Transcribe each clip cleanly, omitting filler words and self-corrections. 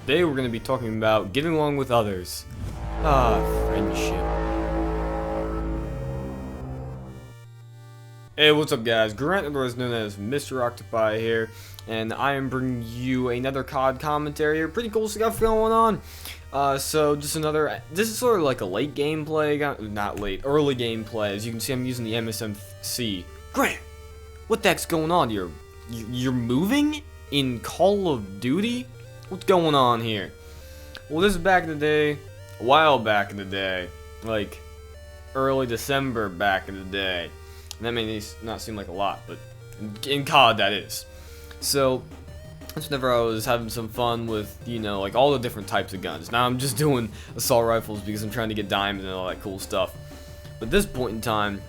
Today we're going to be talking about getting along with others. Friendship. Hey, what's up guys? Grant, otherwise known as Mr. Octopi here, and I am bringing you another COD commentary here. Pretty cool stuff going on. So just another, this is sort of like a late gameplay, not late, early gameplay. As you can see, I'm using the MSMC. Grant, what the heck's going on? You're moving in Call of Duty? What's going on here? Well, this is back in the day, a while back in the day, like early December back in the day. And that may not seem like a lot, but in COD that is. So that's whenever I was having some fun with, you know, like all the different types of guns. Now I'm just doing assault rifles because I'm trying to get diamonds and all that cool stuff. But at this point in time,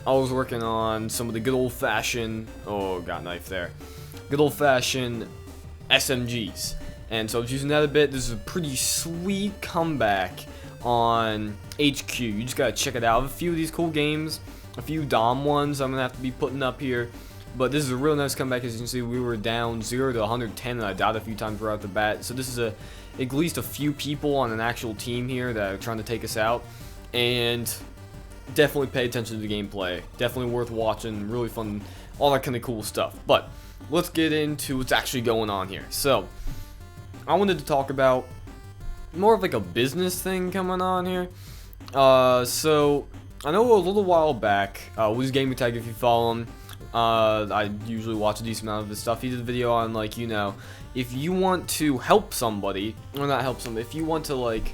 I was working on some of the good old-fashioned, oh, got knife there, good old-fashioned SMGs. And so I was using that a bit. This is a pretty sweet comeback on HQ. You just gotta check it out. I have a few of these cool games, a few Dom ones I'm gonna have to be putting up here. But this is a real nice comeback. As you can see, we were down 0 to 110 and I died a few times right off the bat. So this is at least a few people on an actual team here that are trying to take us out. And definitely pay attention to the gameplay. Definitely worth watching. Really fun. All that kind of cool stuff. But let's get into what's actually going on here. So I wanted to talk about more of like a business thing coming on here. So I know a little while back, Wiz Gamer Tag, if you follow him, I usually watch a decent amount of his stuff. He did a video on, like, you know, if you want to help somebody, or not help somebody, if you want to, like,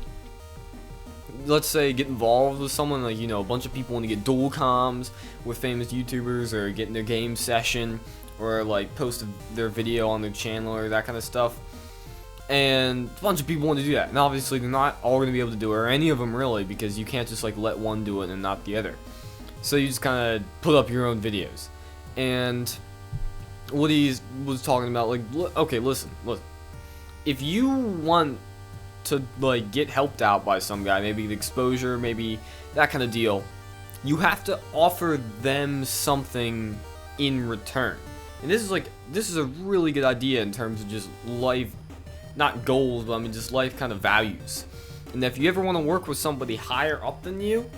let's say get involved with someone, like, you know, a bunch of people want to get dual comms with famous YouTubers, or get in their game session, or like post their video on their channel, or that kind of stuff. And a bunch of people want to do that, and obviously they're not all going to be able to do it, or any of them really, because you can't just like let one do it and not the other. So you just kind of put up your own videos. And what he was talking about, like, okay, listen, if you want to like get helped out by some guy, maybe the exposure, maybe that kind of deal, you have to offer them something in return. And this is a really good idea in terms of just life. Not goals, but I mean just life kind of values. And if you ever want to work with somebody higher up than you,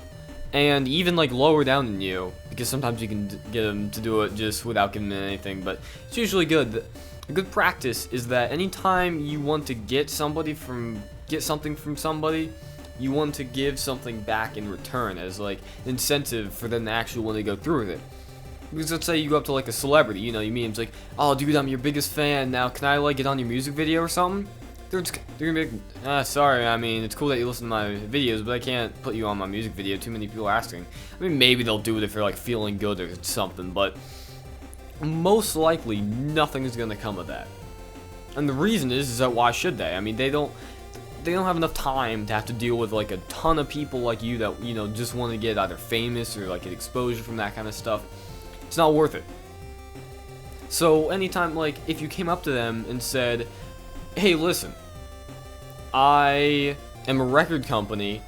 and even like lower down than you, because sometimes you can get them to do it just without giving them anything, but it's usually good. A good practice is that anytime you want to get something from somebody, you want to give something back in return as like incentive for them to actually want to go through with it. Because let's say you go up to like a celebrity, you know, you meet him, it's like, oh dude, I'm your biggest fan, now can I like get on your music video or something? They're gonna be like, sorry, I mean, it's cool that you listen to my videos, but I can't put you on my music video, too many people are asking. I mean, maybe they'll do it if they're like feeling good or something, but most likely nothing is gonna come of that. And the reason is that why should they? I mean, they don't have enough time to have to deal with like a ton of people like you that, you know, just want to get either famous or like get exposure from that kind of stuff. It's not worth it. So anytime, like, if you came up to them and said, hey, listen, I am a record company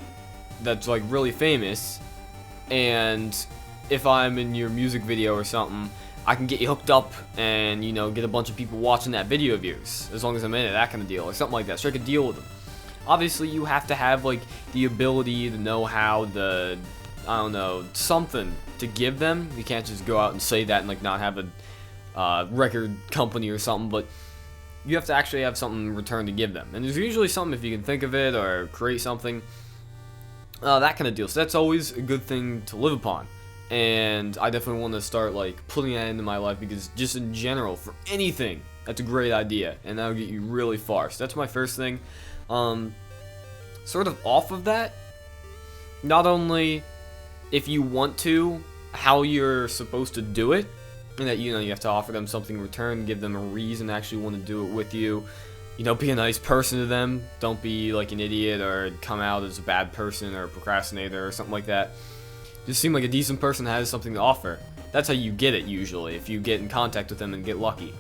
that's like really famous, and if I'm in your music video or something, I can get you hooked up and, you know, get a bunch of people watching that video of yours as long as I'm in it, that kind of deal, or something like that. Strike a deal with them. Obviously you have to have like the ability, the know-how, the, I don't know, something to give them. You can't just go out and say that and like not have a record company or something, but you have to actually have something in return to give them. And there's usually something if you can think of it or create something, that kind of deal. So that's always a good thing to live upon. And I definitely want to start like putting that into my life, because just in general, for anything, that's a great idea and that'll get you really far. So that's my first thing. Sort of off of that, not only if you want to, how you're supposed to do it, and that, you know, you have to offer them something in return, give them a reason to actually want to do it with you. You know, be a nice person to them. Don't be like an idiot or come out as a bad person or a procrastinator or something like that. Just seem like a decent person that has something to offer. That's how you get it usually, if you get in contact with them and get lucky.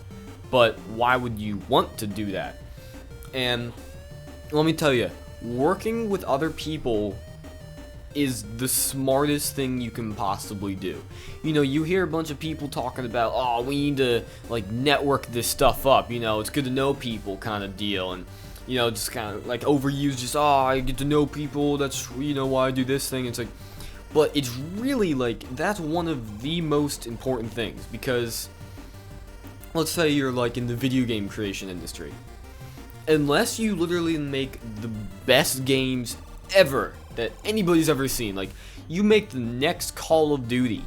But why would you want to do that? And let me tell you, working with other people is the smartest thing you can possibly do. You know, you hear a bunch of people talking about, oh, we need to like network this stuff up, you know, it's good to know people kind of deal, and just kind of like overused, just, oh, I get to know people, that's, why I do this thing. It's like, but it's really like, that's one of the most important things, because let's say you're like in the video game creation industry. Unless you literally make the best games ever that anybody's ever seen, like you make the next Call of Duty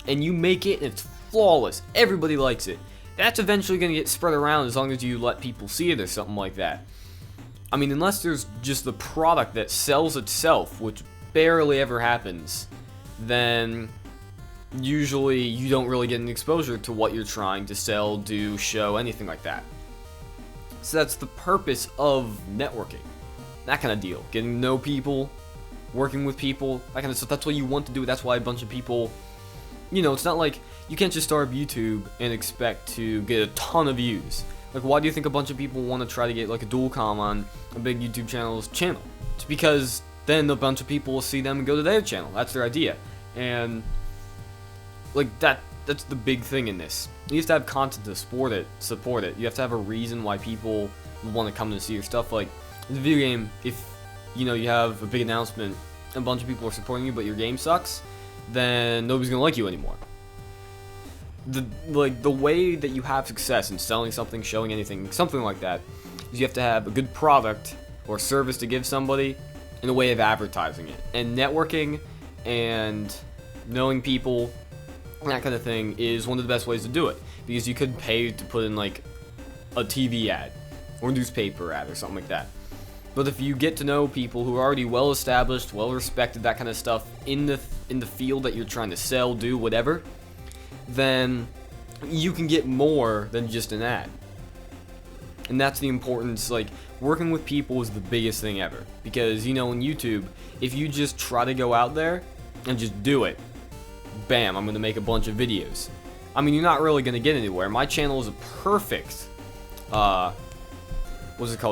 and you make it and it's flawless, everybody likes it, that's eventually going to get spread around as long as you let people see it or something like that. I mean, unless there's just the product that sells itself, which barely ever happens, then usually you don't really get an exposure to what you're trying to sell, do, show, anything like that. So that's the purpose of networking. That kind of deal. Getting to know people, working with people, that kind of stuff. That's what you want to do. That's why a bunch of people, it's not like you can't just start up YouTube and expect to get a ton of views. Like, why do you think a bunch of people want to try to get like a dual comm on a big YouTube channel? It's because then a bunch of people will see them and go to their channel. That's their idea. And like that's the big thing in this. You have to have content to support it. You have to have a reason why people want to come to see your stuff. Like in the video game, if you have a big announcement and a bunch of people are supporting you, but your game sucks, then nobody's gonna like you anymore. The way that you have success in selling something, showing anything, something like that, is you have to have a good product or service to give somebody and a way of advertising it. And networking and knowing people, that kind of thing, is one of the best ways to do it, because you could pay to put in like a TV ad or newspaper ad or something like that. But if you get to know people who are already well established, well respected, that kind of stuff in the field that you're trying to sell, do, whatever, then you can get more than just an ad. And that's the importance. Like, working with people is the biggest thing ever, because in YouTube, if you just try to go out there and just do it, bam, I'm gonna make a bunch of videos, I mean, you're not really gonna get anywhere. My channel is a perfect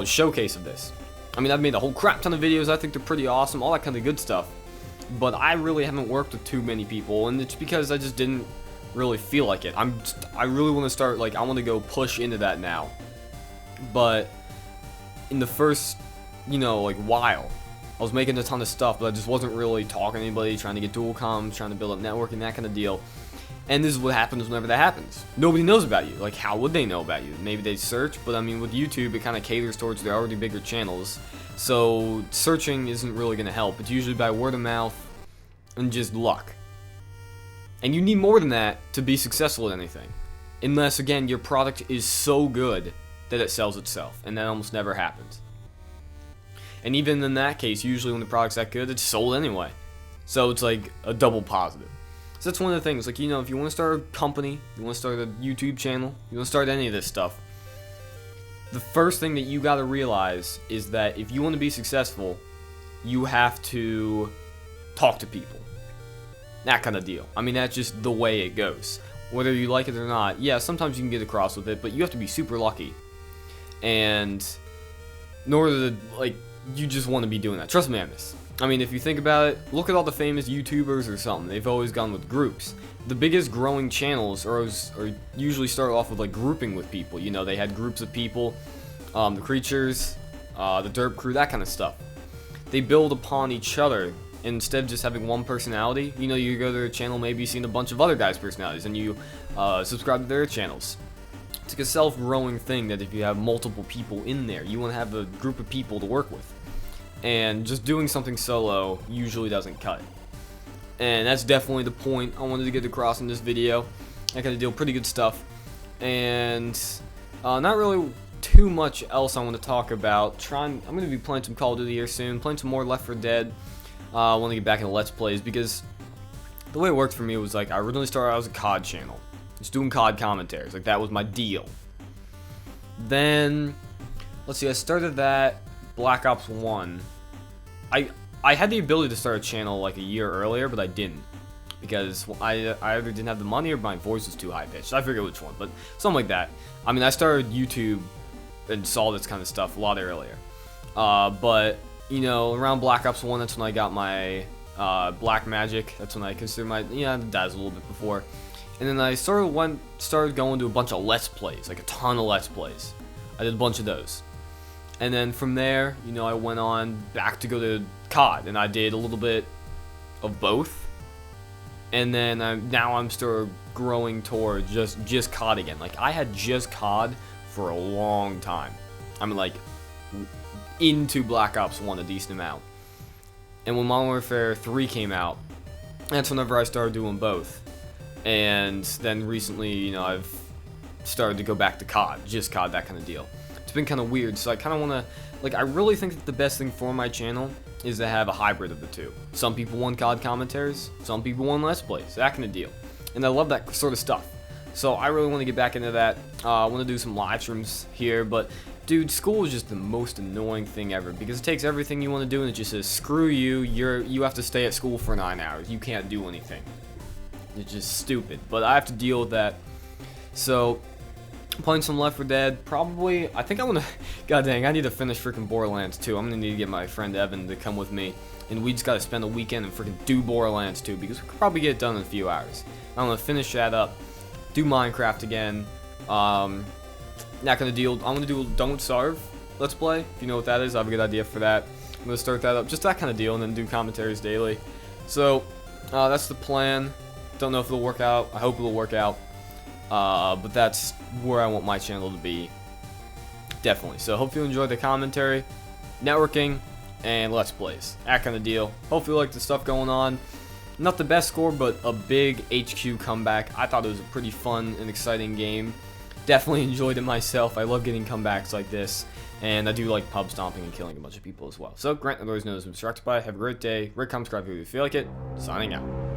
showcase of this. I mean, I've made a whole crap ton of videos. I think they're pretty awesome, all that kind of good stuff, but I really haven't worked with too many people, and it's because I just didn't really feel like it. I really want to start, like, I want to go push into that now. But in the first, while, I was making a ton of stuff, but I just wasn't really talking to anybody, trying to get dual comms, trying to build up networking, that kind of deal. And this is what happens whenever that happens. Nobody knows about you. Like, how would they know about you? Maybe they search, but I mean, with YouTube, it kind of caters towards their already bigger channels. So searching isn't really going to help. It's usually by word of mouth and just luck. And you need more than that to be successful at anything. Unless, again, your product is so good that it sells itself. And that almost never happens. And even in that case, usually when the product's that good, it's sold anyway. So it's like a double positive. So that's one of the things. Like, if you want to start a company, you want to start a YouTube channel, you want to start any of this stuff, the first thing that you got to realize is that if you want to be successful, you have to talk to people. That kind of deal. I mean, that's just the way it goes. Whether you like it or not, yeah, sometimes you can get across with it, but you have to be super lucky. And in order to, you just want to be doing that. Trust me on this. I mean, if you think about it, look at all the famous YouTubers or something. They've always gone with groups. The biggest growing channels are usually start off with, grouping with people. They had groups of people, the Creatures, the Derp Crew, that kind of stuff. They build upon each other. Instead of just having one personality, you go to their channel, maybe you've seen a bunch of other guys' personalities, and you subscribe to their channels. It's like a self-growing thing that if you have multiple people in there, you want to have a group of people to work with. And just doing something solo usually doesn't cut it. And that's definitely the point I wanted to get across in this video. I kind of deal pretty good stuff. And not really too much else I want to talk about. I'm going to be playing some Call of Duty here soon, playing some more Left 4 Dead. I want to get back into Let's Plays, because the way it worked for me was, I originally started out as a COD channel. Just doing COD commentaries. That was my deal. Then, let's see, I started that Black Ops 1. I had the ability to start a channel a year earlier, but I didn't. Because I either didn't have the money or my voice was too high-pitched. I forget which one, but something like that. I mean, I started YouTube and saw this kind of stuff a lot earlier. But around Black Ops 1, that's when I got my Black Magic. That's when I consider my, that was a little bit before. And then I started going to a bunch of Let's Plays, a ton of Let's Plays. I did a bunch of those. And then from there, you know, I went on back to go to COD, and I did a little bit of both. And then now I'm still growing towards just COD again. Like, I had just COD for a long time. I'm like into Black Ops 1 a decent amount. And when Modern Warfare 3 came out, that's whenever I started doing both. And then recently, you know, I've started to go back to COD, just COD, that kind of deal. It's been kind of weird, so I kind of want to, like, I really think that the best thing for my channel is to have a hybrid of the two. Some people want COD commentaries, some people want Let's Plays, that kind of deal. And I love that sort of stuff. So I really want to get back into that. I want to do some live streams here, but dude, school is just the most annoying thing ever, because it takes everything you want to do and it just says, screw you, you have to stay at school for 9 hours, you can't do anything. It's just stupid, but I have to deal with that. So, playing some Left 4 Dead, probably, I think I want to, god dang, I need to finish freaking Borderlands 2. I'm going to need to get my friend Evan to come with me, and we just got to spend a weekend and freaking do Borderlands 2, because we could probably get it done in a few hours. I'm going to finish that up, do Minecraft again, that kind of deal. I'm going to do Don't Starve Let's Play, if you know what that is. I have a good idea for that. I'm going to start that up, just that kind of deal, and then do commentaries daily. So, that's the plan. Don't know if it'll work out. I hope it'll work out. But that's where I want my channel to be. Definitely. So hope you enjoyed the commentary, networking, and Let's Plays. That kind of deal. Hope you like the stuff going on. Not the best score, but a big HQ comeback. I thought it was a pretty fun and exciting game. Definitely enjoyed it myself. I love getting comebacks like this. And I do like pub stomping and killing a bunch of people as well. So, Grant, otherwise known as Mr. Octopi. Have a great day. Rate, comment, subscribe if you feel like it. Signing out.